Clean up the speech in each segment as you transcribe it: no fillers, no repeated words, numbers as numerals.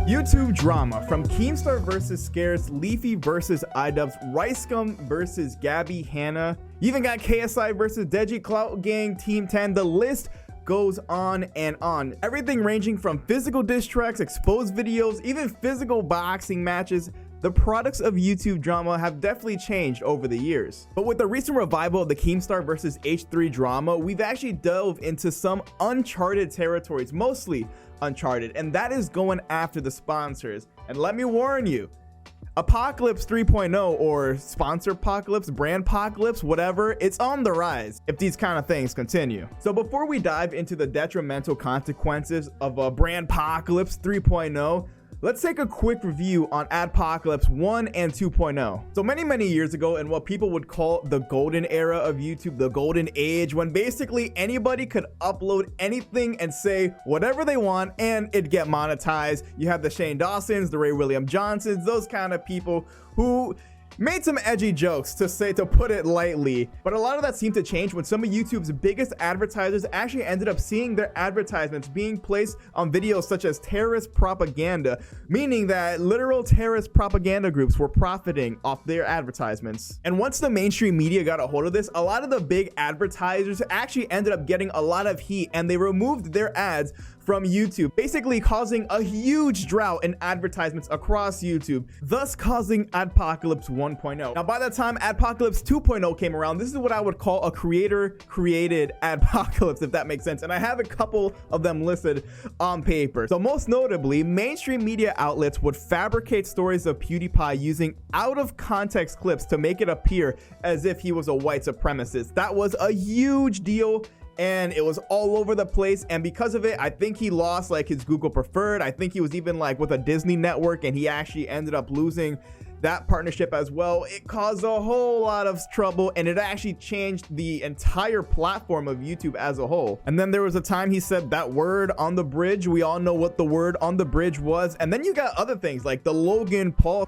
YouTube drama from Keemstar versus Scarce, Leafy versus iDubbbz, Ricegum versus Gabby Hanna. You even got KSI versus Deji, Clout Gang, Team 10. The list goes on and on. Everything ranging from physical diss tracks, exposed videos, even physical boxing matches. The products of YouTube drama have definitely changed over the years. But with the recent revival of the Keemstar versus H3 drama, we've actually delved into some uncharted territories, mostly uncharted, and that is going after the sponsors. And let me warn you, Adpocalypse 3.0 or Sponsorpocalypse, Brandpocalypse, whatever, it's on the rise if these kind of things continue. So before we dive into the detrimental consequences of a Brandpocalypse 3.0, let's take a quick review on Adpocalypse 1 and 2.0. So many years ago, in what people would call the golden era of YouTube, the golden age, when basically anybody could upload anything and say whatever they want and it'd get monetized. You have the Shane Dawsons, the Ray William Johnsons, those kind of people who made some edgy jokes, to put it lightly. But a lot of that seemed to change when some of YouTube's biggest advertisers actually ended up seeing their advertisements being placed on videos such as terrorist propaganda, meaning that literal terrorist propaganda groups were profiting off their advertisements. And once the mainstream media got a hold of this, a lot of the big advertisers actually ended up getting a lot of heat, and they removed their ads from YouTube, basically causing a huge drought in advertisements across YouTube, thus causing Adpocalypse 1.0. Now, by the time Adpocalypse 2.0 came around, this is what I would call a creator-created adpocalypse, if that makes sense. And I have a couple of them listed on paper. So most notably, mainstream media outlets would fabricate stories of PewDiePie using out-of-context clips to make it appear as if he was a white supremacist. That was a huge deal, and it was all over the place. And because of it, I think he lost like his Google preferred. I think he was even like with a Disney network, and he actually ended up losing that partnership as well. It caused a whole lot of trouble, and it actually changed the entire platform of YouTube as a whole. And then there was a time he said that word on the bridge. We all know what the word on the bridge was. And then you got other things like the Logan Paul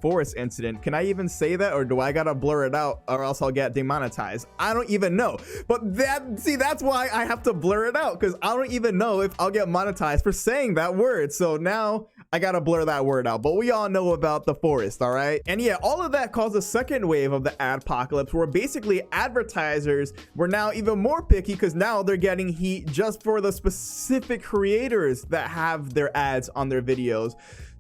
Forest incident. Can I even say that, or do I gotta blur it out, or else I'll get demonetized? I don't even know. But that's why I have to blur it out, because I don't even know if I'll get monetized for saying that word. So now I gotta blur that word out. But we all know about the forest, all right? And yeah, all of that caused a second wave of the adpocalypse, where basically advertisers were now even more picky, because now they're getting heat just for the specific creators that have their ads on their videos.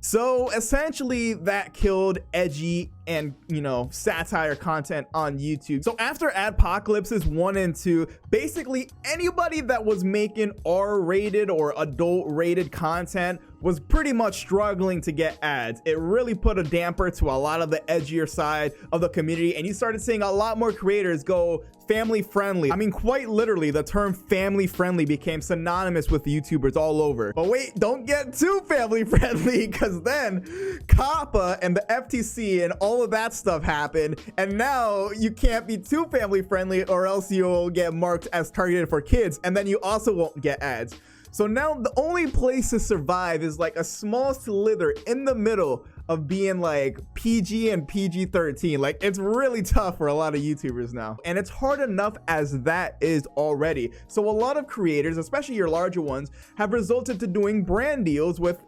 So essentially that killed edgy and, you know, satire content on YouTube. So after Adpocalypses 1 and 2, basically anybody that was making R-rated or adult-rated content was pretty much struggling to get ads. It really put a damper to a lot of the edgier side of the community, and you started seeing a lot more creators go family friendly. I mean, quite literally, the term family friendly became synonymous with YouTubers all over. But wait, don't get too family friendly, because then COPPA and the FTC and all of that stuff happened, and now you can't be too family friendly, or else you'll get marked as targeted for kids, and then you also won't get ads. So now the only place to survive is like a small slither in the middle of being like PG and PG-13. Like, it's really tough for a lot of YouTubers now, and it's hard enough as that is already. So a lot of creators, especially your larger ones, have resulted to doing brand deals with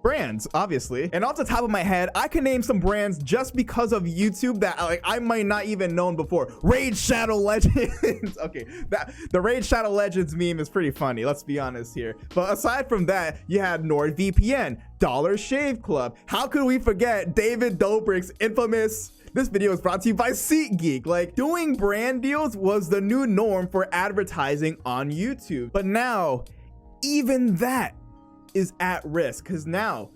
brands, obviously. And off the top of my head, I can name some brands just because of YouTube that like I might not even known before. Raid Shadow Legends. Okay, the Raid Shadow Legends meme is pretty funny, let's be honest here. But aside from that, you had NordVPN, Dollar Shave Club. How could we forget David Dobrik's infamous "This video is brought to you by SeatGeek"? Like, doing brand deals was the new norm for advertising on YouTube. But now, even that is at risk, because now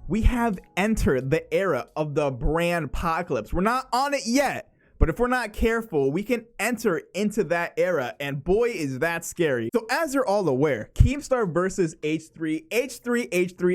we have entered the era of the Brandpocalypse. We're not on it yet, but if we're not careful, we can enter into that era, and boy, is that scary. So as you're all aware, Keemstar versus H3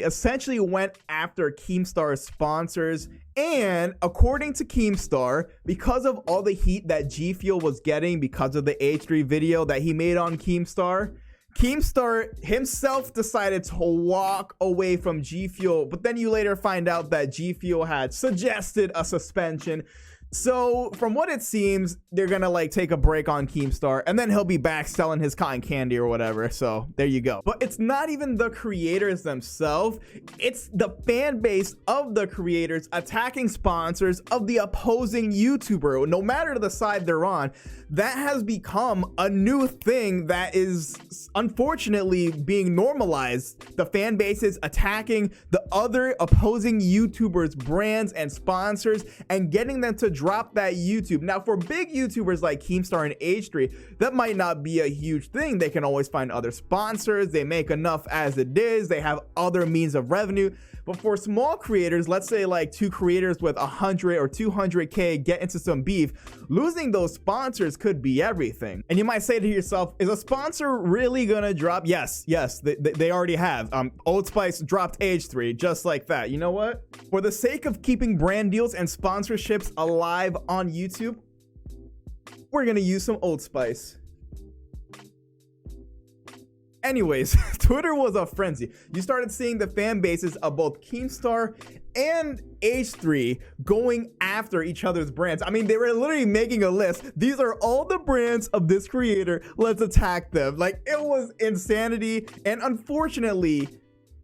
essentially went after Keemstar's sponsors. And according to Keemstar, because of all the heat that G Fuel was getting because of the H3 video that he made on Keemstar himself decided to walk away from G Fuel. But then you later find out that G Fuel had suggested a suspension So from what it seems, they're gonna like take a break on Keemstar, and then he'll be back selling his cotton candy or whatever. So there you go. But it's not even the creators themselves, it's the fan base of the creators attacking sponsors of the opposing YouTuber, no matter the side they're on. That has become a new thing that is unfortunately being normalized. The fan bases attacking the other opposing YouTubers, brands, and sponsors, and getting them to drop that YouTube. Now, for big YouTubers like Keemstar and H3, that might not be a huge thing. They can always find other sponsors. They make enough as it is. They have other means of revenue. But for small creators, let's say like 2 creators with 100 or 200K get into some beef, losing those sponsors could be everything. And you might say to yourself, is a sponsor really gonna drop? Yes, they already have. Old Spice dropped H3 just like that. You know what? For the sake of keeping brand deals and sponsorships alive on YouTube, we're gonna use some Old Spice. Anyways, Twitter was a frenzy. You started seeing the fan bases of both Keemstar and H3 going after each other's brands. I mean, they were literally making a list. These are all the brands of this creator. Let's attack them. Like, it was insanity. And unfortunately,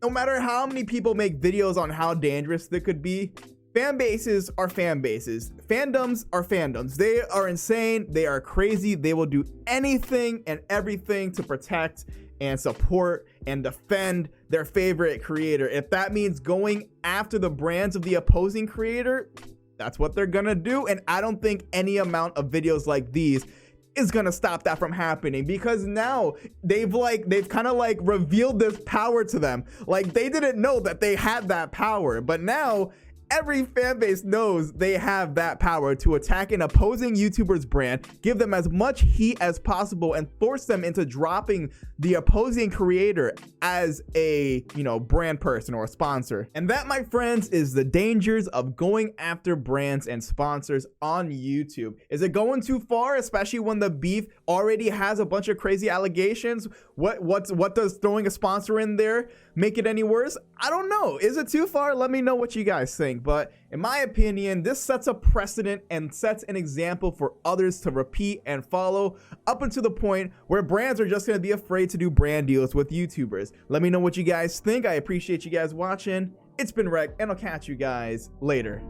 no matter how many people make videos on how dangerous they could be, fan bases are fan bases. Fandoms are fandoms. They are insane. They are crazy. They will do anything and everything to protect and support and defend their favorite creator. If that means going after the brands of the opposing creator, that's what they're gonna do. And I don't think any amount of videos like these is gonna stop that from happening, because now they've kind of like revealed this power to them. Like, they didn't know that they had that power, but now every fan base knows they have that power to attack an opposing YouTuber's brand, give them as much heat as possible, and force them into dropping the opposing creator as a, brand person or a sponsor. And that, my friends, is the dangers of going after brands and sponsors on YouTube. Is it going too far, especially when the beef already has a bunch of crazy allegations? What does throwing a sponsor in there make it any worse? I don't know. Is it too far? Let me know what you guys think. But in my opinion, this sets a precedent and sets an example for others to repeat and follow, up until the point where brands are just going to be afraid to do brand deals with YouTubers. Let me know what you guys think. I appreciate you guys watching. It's been Rec, and I'll catch you guys later.